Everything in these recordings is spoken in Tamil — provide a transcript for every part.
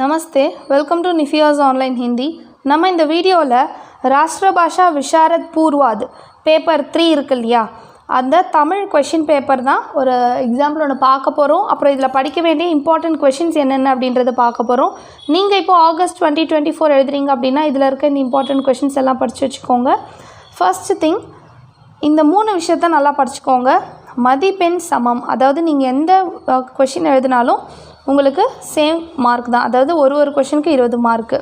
नमस्ते, वेलकम टू निफियाज ऑनलाइन हिंदी. நம்ம இந்த வீடியோவில் ராஷ்டிரபாஷா விஷாரத் பூர்வாத் பேப்பர் 3 இருக்கு இல்லையா, அந்த தமிழ் கொஷின் பேப்பர் தான் ஒரு எக்ஸாம்பிள் ஒன்று பார்க்க போகிறோம். அப்புறம் இதில் படிக்க வேண்டிய இம்பார்ட்டன்ட் கொஷின்ஸ் என்னென்ன அப்படின்றத பார்க்க போகிறோம். நீங்கள் இப்போ ஆகஸ்ட் 2024 எழுதுறீங்க அப்படின்னா இதில் இருக்க இந்த இம்பார்ட்டன்ட் கொஷின்ஸ் எல்லாம் படித்து வச்சுக்கோங்க. ஃபர்ஸ்ட் திங், இந்த 3 விஷயத்த நல்லா படிச்சுக்கோங்க. மதிப்பெண் சமம், அதாவது நீங்கள் எந்த கொஷின் எழுதினாலும் உங்களுக்கு சேம் மார்க் தான், அதாவது ஒரு கொஷினுக்கு 20 மார்க்கு.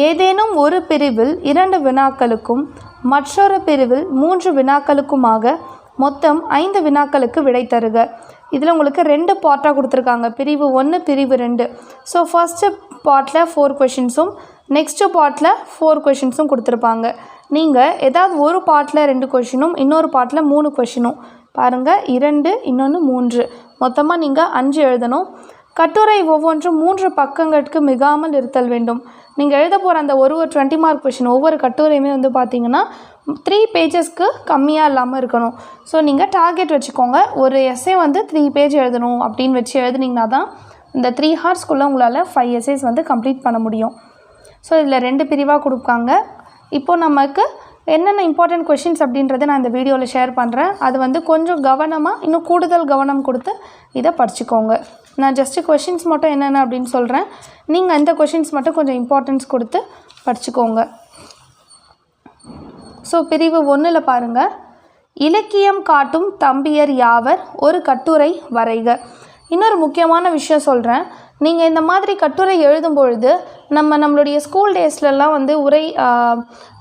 ஏதேனும் ஒரு பிரிவில் 2 வினாக்களுக்கும் மற்றொரு பிரிவில் 3 வினாக்களுக்குமாக மொத்தம் 5 வினாக்களுக்கு விடை தருக. இதில் உங்களுக்கு 2 பார்ட்டாக கொடுத்துருக்காங்க, பிரிவு 1 பிரிவு 2. ஸோ ஃபஸ்ட்டு பார்ட்டில் 4 கொஷின்ஸும் நெக்ஸ்ட்டு பார்ட்டில் 4 கொஷின்ஸும் கொடுத்துருப்பாங்க. நீங்கள் ஏதாவது ஒரு பார்ட்டில் 2 கொஷினும் இன்னொரு பார்ட்டில் 3 கொஷினும் பாருங்கள், 2 இன்னொன்று 3, மொத்தமாக நீங்கள் 5 எழுதணும். கட்டுரை ஒவ்வொன்றும் 3 பக்கங்களுக்கு மிகாமல் இருத்தல் வேண்டும். நீங்கள் எழுத போகிற அந்த ஒரு 20 மார்க் கொஷின் ஒவ்வொரு கட்டுரையுமே வந்து பார்த்திங்கன்னா 3 பேஜஸ்க்கு கம்மியாக இல்லாமல் இருக்கணும். ஸோ நீங்கள் டார்கெட் வச்சுக்கோங்க, ஒரு எஸ்ஸே வந்து 3 பேஜ் எழுதணும் அப்படின்னு வச்சு எழுதுனீங்கன்னா தான் இந்த 3 ஹார்ஸ்க்குள்ளே உங்களால் 5 எஸ்ஸேஸ் வந்து கம்ப்ளீட் பண்ண முடியும். ஸோ இதில் 2 பிரிவாக கொடுப்பாங்க. இப்போது நமக்கு என்னென்ன இம்பார்ட்டன்ட் கொஷின்ஸ் அப்படின்றத நான் இந்த வீடியோவில் ஷேர் பண்ணுறேன். அது வந்து கொஞ்சம் கவனமாக, இன்னும் கூடுதல் கவனம் கொடுத்து இதை படிச்சுக்கோங்க. நான் ஜஸ்ட்டு கொஷின்ஸ் மட்டும் என்னென்ன அப்படின்னு சொல்கிறேன், நீங்கள் அந்த கொஷின்ஸ் மட்டும் கொஞ்சம் இம்பார்ட்டன்ஸ் கொடுத்து படிச்சுக்கோங்க. ஸோ பிரிவு 1ல் பாருங்கள், இலக்கியம் காட்டும் தம்பியர் யாவர் ஒரு கட்டுரை வரைக. இன்னொரு முக்கியமான விஷயம் சொல்கிறேன், நீங்கள் இந்த மாதிரி கட்டுரை எழுதும் பொழுது நம்மளுடைய ஸ்கூல் டேஸ்லலாம் வந்து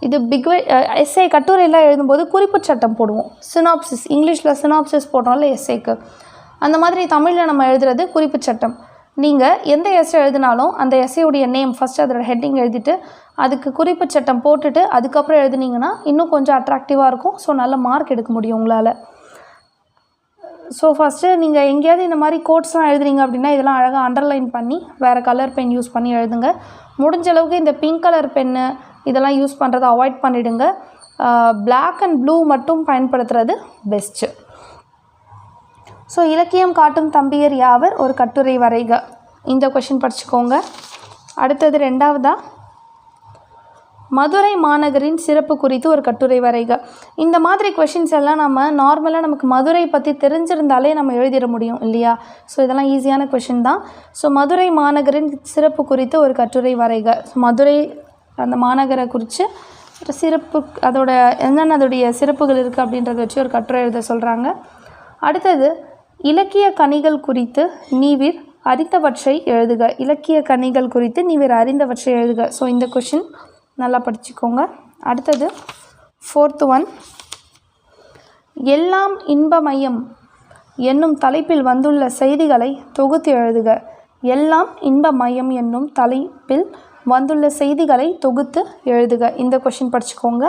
இது எஸ்ஏ கட்டுரைலாம் எழுதும்போது குறிப்பு சட்டம் போடுவோம். சினாப்சிஸ், இங்கிலீஷில் சினாப்சிஸ் போடுறோம்ல எஸ்ஏக்கு, அந்த மாதிரி தமிழில் நம்ம எழுதுறது குறிப்பு சட்டம். நீங்கள் எந்த எஸ்ஏ எழுதினாலும் அந்த எஸ்ஏவுடைய நேம் ஃபஸ்ட்டு அதோட ஹெட்டிங் எழுதிட்டு அதுக்கு குறிப்பு சட்டம் போட்டுட்டு அதுக்கப்புறம் எழுதுனீங்கன்னா இன்னும் கொஞ்சம் அட்ராக்டிவாக இருக்கும். ஸோ நல்ல மார்க் எடுக்க முடியும் உங்களால். ஸோ ஃபஸ்ட்டு நீங்கள் எங்கேயாவது இந்த மாதிரி கோட்ஸ்லாம் எழுதுறீங்க அப்படின்னா இதெல்லாம் அழகாக அண்டர்லைன் பண்ணி வேறு கலர் பென் யூஸ் பண்ணி எழுதுங்க. முடிஞ்ச அளவுக்கு இந்த பிங்க் கலர் பென்னு இதெல்லாம் யூஸ் பண்ணுறதை அவாய்ட் பண்ணிவிடுங்க. பிளாக் அண்ட் ப்ளூ மட்டும் பயன்படுத்துகிறது பெஸ்ட்டு. ஸோ இலக்கியம் காட்டும் தம்பியர் யாவர் ஒரு கட்டுரை வரைக, இந்த கொஷின் படிச்சுக்கோங்க. அடுத்தது 2வதா, மதுரை மாநகரின் சிறப்பு குறித்து ஒரு கட்டுரை வரைக. இந்த மாதிரி கொஷின்ஸ் எல்லாம் நம்ம நார்மலாக நமக்கு மதுரை பற்றி தெரிஞ்சிருந்தாலே நம்ம எழுதிட முடியும் இல்லையா. ஸோ இதெல்லாம் ஈஸியான கொஷின் தான். ஸோ மதுரை மாநகரின் சிறப்பு குறித்து ஒரு கட்டுரை வரைக. ஸோ மதுரை அந்த மாநகரை குறித்து ஒரு சிறப்பு, அதோடைய சிறப்புகள் இருக்குது அப்படின்றத வச்சு ஒரு கட்டுரை எழுத சொல்கிறாங்க. அடுத்தது, இலக்கிய கனிகள் குறித்து நீவிர் அறிந்தவற்றை எழுதுக. இலக்கிய கனிகள் குறித்து நீவிர் அறிந்தவற்றை எழுதுக. ஸோ இந்த கொஷின் நல்லா படிச்சுக்கோங்க. அடுத்தது 4th ஒன், எல்லாம் இன்பமயம் என்னும் தலைப்பில் வந்துள்ள செய்திகளை தொகுத்து எழுதுக. எல்லாம் இன்பமயம் என்னும் தலைப்பில் வந்துள்ள செய்திகளை தொகுத்து எழுதுக. இந்த கொஷின் படிச்சுக்கோங்க.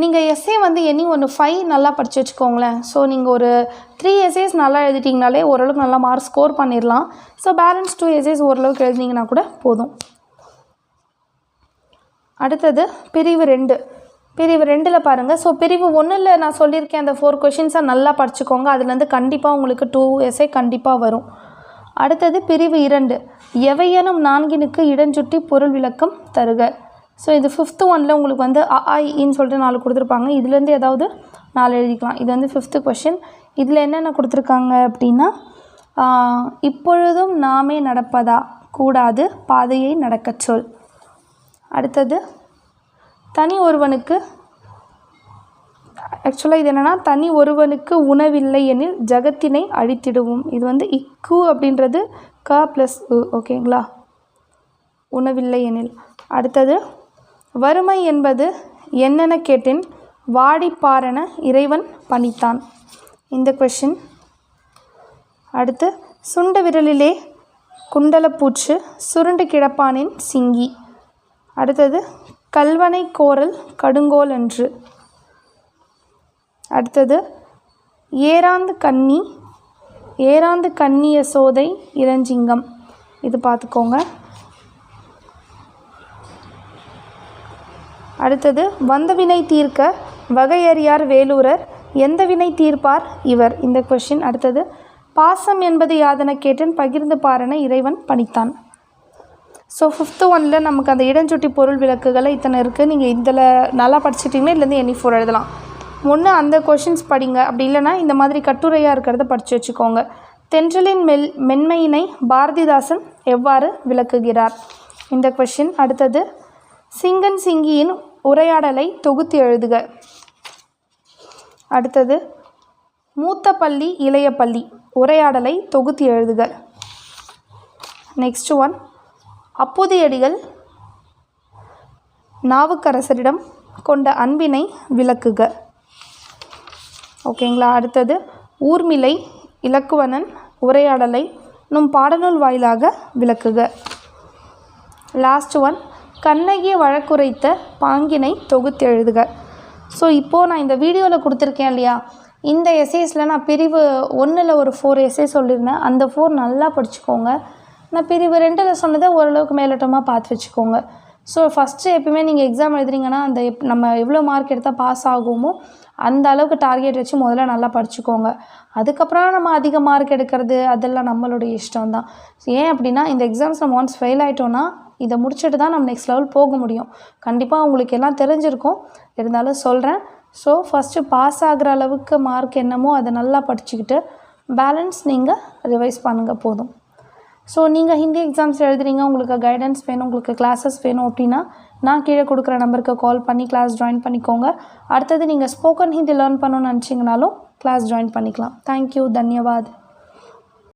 நீங்கள் எஸ்ஏ வந்து எனி ஒன்று 5 நல்லா படித்து வச்சுக்கோங்களேன். ஸோ நீங்கள் ஒரு 3 எஸ்ஏஸ் நல்லா எழுதிட்டிங்கனாலே ஓரளவுக்கு நல்லா மார்க் ஸ்கோர் பண்ணிடலாம். ஸோ பேலன்ஸ் 2 எஸ்ஏஸ் ஓரளவுக்கு எழுதினீங்கன்னா கூட போதும். அடுத்தது பிரிவு 2. பிரிவு 2ல் பாருங்கள். ஸோ பிரிவு 1ல் நான் சொல்லியிருக்கேன் அந்த 4 கொஷின்ஸை நல்லா படிச்சுக்கோங்க. அதுலேருந்து கண்டிப்பாக உங்களுக்கு 2 எஸ்ஏ கண்டிப்பாக வரும். அடுத்தது பிரிவு 2, எவையனும் 4னுக்கு இடஞ்சுட்டி பொருள் விளக்கம் தருக. ஸோ இது 5th ஒன்னில் உங்களுக்கு வந்து அஇன்னு சொல்லிட்டு 4 கொடுத்துருப்பாங்க. இதுலேருந்து ஏதாவது 4 எழுதிக்கலாம். இது வந்து 5th கொஷின். இதில் என்னென்ன கொடுத்துருக்காங்க அப்படின்னா, இப்பொழுதும் நாமே நடப்பதா கூடாது பாதையை நடக்கச் சொல். அடுத்தது, தனி ஒருவனுக்கு, ஆக்சுவலாக இது என்னென்னா, தனி ஒருவனுக்கு உணவில்லை எனில் ஜகத்தினை அழித்திடுவோம். இது வந்து இக்கு அப்படின்றது க ப்ளஸ் ஓகேங்களா, உணவில்லை எனில். அடுத்தது, வறுமை என்பது என்னென்ன கேட்டின் வாடிப்பாரென இறைவன் பணித்தான். இந்த கொஷின். அடுத்து, சுண்டு விரலிலே குண்டலப்பூச்சு சுருண்டு கிடப்பானின் சிங்கி. அடுத்தது, கல்வனை கோரல் கடுங்கோல் என்று. அடுத்தது, ஏராந்து கன்னிய சோதை இளஞ்சிங்கம். இது பார்த்துக்கோங்க. அடுத்தது, வந்த வினை தீர்க்க வகையறியார் வேலூரர் எந்த வினை தீர்ப்பார் இவர். இந்த கொஷின். அடுத்தது, பாசம் என்பது யாதென கேட்டேன் பகிர்ந்து பாரென இறைவன் பணித்தான். ஸோ 5th ஒன்னில் நமக்கு அந்த இடஞ்சுட்டி பொருள் விளக்குகளை இத்தனை இருக்குது. நீங்கள் இதில் நல்லா படிச்சுட்டிங்கன்னா இதுலேருந்து எனி 4 எழுதலாம். ஒன்று அந்த கொஷின்ஸ் படிங்க, அப்படி இல்லைனா இந்த மாதிரி கட்டுரையாக இருக்கிறத படித்து வச்சுக்கோங்க. தென்றலின் மென்மையினை பாரதிதாசன் எவ்வாறு விளக்குகிறார்? இந்த கொஷின். அடுத்தது சிங்கன் சிங்கியின் உரையாடலை தொகுத்து எழுதுக. அடுத்தது மூத்த பள்ளி இளைய பள்ளி உரையாடலை தொகுத்து எழுதுக. நெக்ஸ்ட் ஒன் அப்புதியடிகள் நாவுக்கரசரிடம் கொண்ட அன்பினை விளக்குக. ஓகேங்களா? அடுத்தது ஊர்மிளை இலக்குவனன் உரையாடலை நும் பாடநூல் வாயிலாக விளக்குக. லாஸ்ட் ஒன் கண்ணகி வழக்குரைத்த பாங்கினை தொகுத்து எழுதுக. ஸோ இப்போது நான் இந்த வீடியோவில் கொடுத்துருக்கேன் இல்லையா, இந்த எஸ்ஏஸில் நான் பிரிவு 1ல் ஒரு 4 எஸ்ஏ சொல்லியிருந்தேன். அந்த 4 நல்லா படிச்சுக்கோங்க. நான் பிரிவு 2ல் சொன்னதை ஓரளவுக்கு மேலோட்டமாக பார்த்து வச்சுக்கோங்க. ஸோ ஃபஸ்ட்டு எப்பவுமே நீங்கள் எக்ஸாம் எழுதுறீங்கன்னா அந்த நம்ம எவ்வளோ மார்க் எடுத்தால் பாஸ் ஆகுமோ அந்த அளவுக்கு டார்கெட் வச்சு முதல்ல நல்லா படிச்சுக்கோங்க. அதுக்கப்புறம் நம்ம அதிக மார்க் எடுக்கிறது அதெல்லாம் நம்மளுடைய இஷ்டம் தான். ஏன் அப்படின்னா இந்த எக்ஸாம்ஸ் நம்ம ஒன்ஸ் ஃபெயில் ஆகிட்டோன்னா இதை முடிச்சுட்டு தான் நம்ம நெக்ஸ்ட் லெவல் போக முடியும். கண்டிப்பாக உங்களுக்கு எல்லாம் தெரிஞ்சிருக்கும், இருந்தாலும் சொல்கிறேன். ஸோ ஃபஸ்ட்டு பாஸ் ஆகிற அளவுக்கு மார்க் என்னமோ அதை நல்லா படிச்சுக்கிட்டு பேலன்ஸ் நீங்கள் ரிவைஸ் பண்ணுங்கள் போதும். ஸோ நீங்கள் ஹிந்தி எக்ஸாம்ஸ் எழுதுறீங்க, உங்களுக்கு கைடன்ஸ் வேணும், உங்களுக்கு கிளாஸஸ் வேணும் அப்படின்னா நான் கீழே கொடுக்குற நம்பருக்கு கால் பண்ணி கிளாஸ் ஜாயின் பண்ணிக்கோங்க. அடுத்தது நீங்கள் ஸ்போக்கன் ஹிந்தி லேர்ன் பண்ணணும்னு நினச்சிங்கனாலும் கிளாஸ் ஜாயின் பண்ணிக்கலாம். தேங்க்யூ, தன்யவாத்.